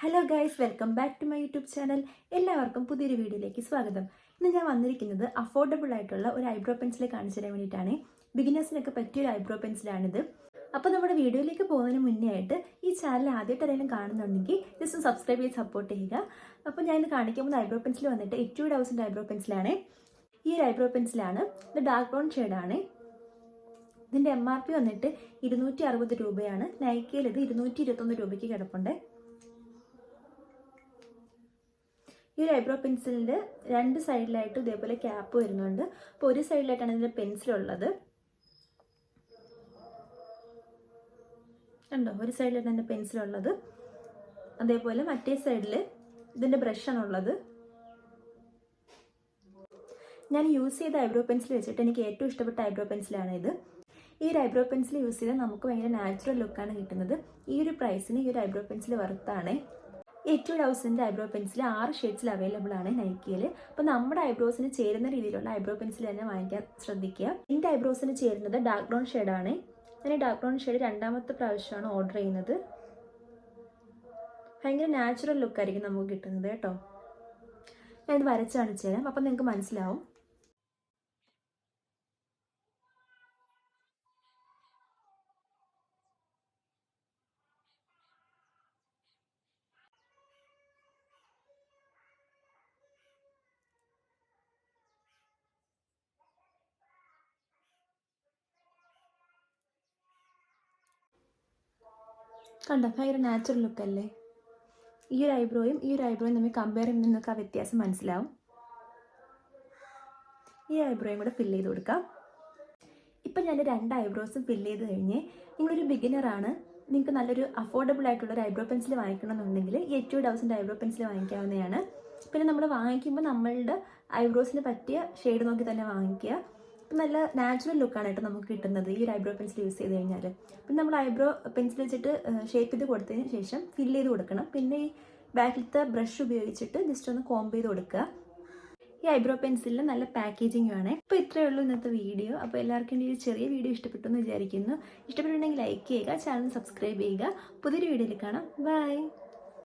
Hello guys, welcome back to my YouTube channel. എല്ലാവർക്കും പുതിയൊരു വീഡിയോയിലേക്ക് സ്വാഗതം. ഇന്ന് ഞാൻ വന്നിരിക്കുന്നത് അഫോർഡബിൾ ആയിട്ടുള്ള ഒരു ഐബ്രോ പെൻസിൽ കാണിച്ചു തരാൻ വേണ്ടിയിട്ടാണ്. ബിഗിനേഴ്സിനൊക്കെ പറ്റിയൊരു ഐബ്രോ പെൻസിലാണിത്. അപ്പോൾ നമ്മുടെ വീഡിയോയിലേക്ക് പോകുന്നതിന് മുന്നേ ആയിട്ട് ഈ ചാനൽ ആദ്യമായിട്ട് ആരെങ്കിലും കാണുന്നുണ്ടെങ്കിൽ ജസ്റ്റ് സബ്സ്ക്രൈബ് ചെയ്ത് സപ്പോർട്ട് ചെയ്യുക. അപ്പോൾ ഞാൻ ഇന്ന് കാണിക്കാൻ പോകുന്ന ഐബ്രോ പെൻസിൽ വന്നിട്ട് എറ്റ്യൂഡ് ഹൗസിൻ്റെ ഐബ്രോ പെൻസിലാണ്. ഈ ഒരു ഐബ്രോ പെൻസിലാണ്. ഇത് ഡാർക്ക് ബ്രൗൺ ഷെയ്ഡാണ്. ഇതിൻ്റെ MRP വന്നിട്ട് 260 രൂപയാണ്. നൈക്കയിൽ ഇത് 221 രൂപയ്ക്ക് കിടപ്പുണ്ട്. ഈ ഒരു ഐബ്രോ പെൻസിലിൻ്റെ രണ്ട് സൈഡിലായിട്ട് ഇതേപോലെ ക്യാപ്പ് വരുന്നുണ്ട്. അപ്പോൾ ഒരു സൈഡിലായിട്ടാണ് ഇതിൻ്റെ പെൻസിലുള്ളത്. കണ്ടോ, ഒരു സൈഡിലായിട്ടാണ് ഇതിൻ്റെ പെൻസിലുള്ളത്. അതേപോലെ മറ്റേ സൈഡിൽ ഇതിൻ്റെ ബ്രഷാണുള്ളത്. ഞാൻ യൂസ് ചെയ്ത ഐബ്രോ പെൻസിൽ വെച്ചിട്ട് എനിക്ക് ഏറ്റവും ഇഷ്ടപ്പെട്ട ഐബ്രോ പെൻസിലാണ് ഇത്. ഈ ഒരു ഐബ്രോ പെൻസിൽ യൂസ് ചെയ്താൽ നമുക്ക് ഭയങ്കര നാച്ചുറൽ ലുക്കാണ് കിട്ടുന്നത്. ഈ ഒരു പ്രൈസിന് ഈ ഒരു ഐബ്രോ പെൻസിൽ വർത്താണ്. എറ്റ്യൂഡ് ഹൗസിൻ്റെ ഐബ്രോ പെൻസിൽ 6 ഷെയ്ഡ്സിൽ അവൈലബിൾ ആണ് നൈക്കിയിൽ. അപ്പോൾ നമ്മുടെ ഐബ്രോസിന് ചേരുന്ന രീതിയിലുള്ള ഐബ്രോ പെൻസിൽ തന്നെ വാങ്ങിക്കാൻ ശ്രദ്ധിക്കുക. എൻ്റെ ഐബ്രോസിന് ചേരുന്നത് ഡാർക്ക് ബ്രൗൺ ഷെയ്ഡാണ്. ഞാൻ ഡാർക്ക് ബ്രൗൺ ഷെയ്ഡ് രണ്ടാമത്തെ പ്രാവശ്യമാണ് ഓർഡർ ചെയ്യുന്നത്. ഭയങ്കര നാച്ചുറൽ ലുക്കായിരിക്കും നമുക്ക് കിട്ടുന്നത് കേട്ടോ. ഞാനിത് വരച്ച് കാണിച്ചു തരാം, അപ്പം നിങ്ങൾക്ക് മനസ്സിലാവും. കണ്ടോ, ഭയങ്കര നാച്ചുറൽ ലുക്കല്ലേ. ഈ ഒരു ഐബ്രോയും തമ്മിൽ കമ്പയർ ചെയ്യുമ്പോൾ നിങ്ങൾക്ക് ആ വ്യത്യാസം മനസ്സിലാവും. ഈ ഐബ്രോയും കൂടെ ഫില്ല് ചെയ്ത് കൊടുക്കാം. ഇപ്പം ഞാൻ 2 ഐബ്രോസും ഫില്ല് ചെയ്ത് കഴിഞ്ഞ് നിങ്ങളൊരു ബിഗിനറാണ്, നിങ്ങൾക്ക് നല്ലൊരു അഫോർഡബിൾ ആയിട്ടുള്ളൊരു ഐബ്രോ പെൻസിൽ വാങ്ങിക്കണമെന്നുണ്ടെങ്കിൽ ഈ എറ്റ്യൂഡ് ഹൗസിൻ്റെ ഐബ്രോ പെൻസിൽ വാങ്ങിക്കാവുന്നതാണ്. പിന്നെ നമ്മൾ വാങ്ങിക്കുമ്പോൾ നമ്മളുടെ ഐബ്രോസിന് പറ്റിയ ഷെയ്ഡ് നോക്കി തന്നെ വാങ്ങിക്കുക. നല്ല നാച്ചുറൽ ലുക്കാണ് കേട്ടോ നമുക്ക് കിട്ടുന്നത് ഈ ഒരു ഐബ്രോ പെൻസിൽ യൂസ് ചെയ്ത് കഴിഞ്ഞാൽ. പിന്നെ നമ്മൾ ഐബ്രോ പെൻസിൽ വെച്ചിട്ട് ഷേപ്പ് ചെയ്ത് കൊടുത്തതിന് ശേഷം ഫില്ല് ചെയ്ത് കൊടുക്കണം. പിന്നെ ഈ ബാക്കിലത്തെ ബ്രഷ് ഉപയോഗിച്ചിട്ട് ജസ്റ്റ് ഒന്ന് കോംബ് ചെയ്ത് കൊടുക്കുക. ഈ ഐബ്രോ പെൻസിലിന് നല്ല പാക്കേജിംഗ് ആണ്. അപ്പോൾ ഇത്രയേ ഉള്ളൂ ഇന്നത്തെ വീഡിയോ. അപ്പോൾ എല്ലാവർക്കും ഈ ചെറിയ വീഡിയോ ഇഷ്ടപ്പെട്ടു എന്ന് വിചാരിക്കുന്നു. ഇഷ്ടപ്പെട്ടിട്ടുണ്ടെങ്കിൽ ലൈക്ക് ചെയ്യുക, ചാനൽ സബ്സ്ക്രൈബ് ചെയ്യുക. പുതിയൊരു വീഡിയോയിൽ കാണാം. ബൈ.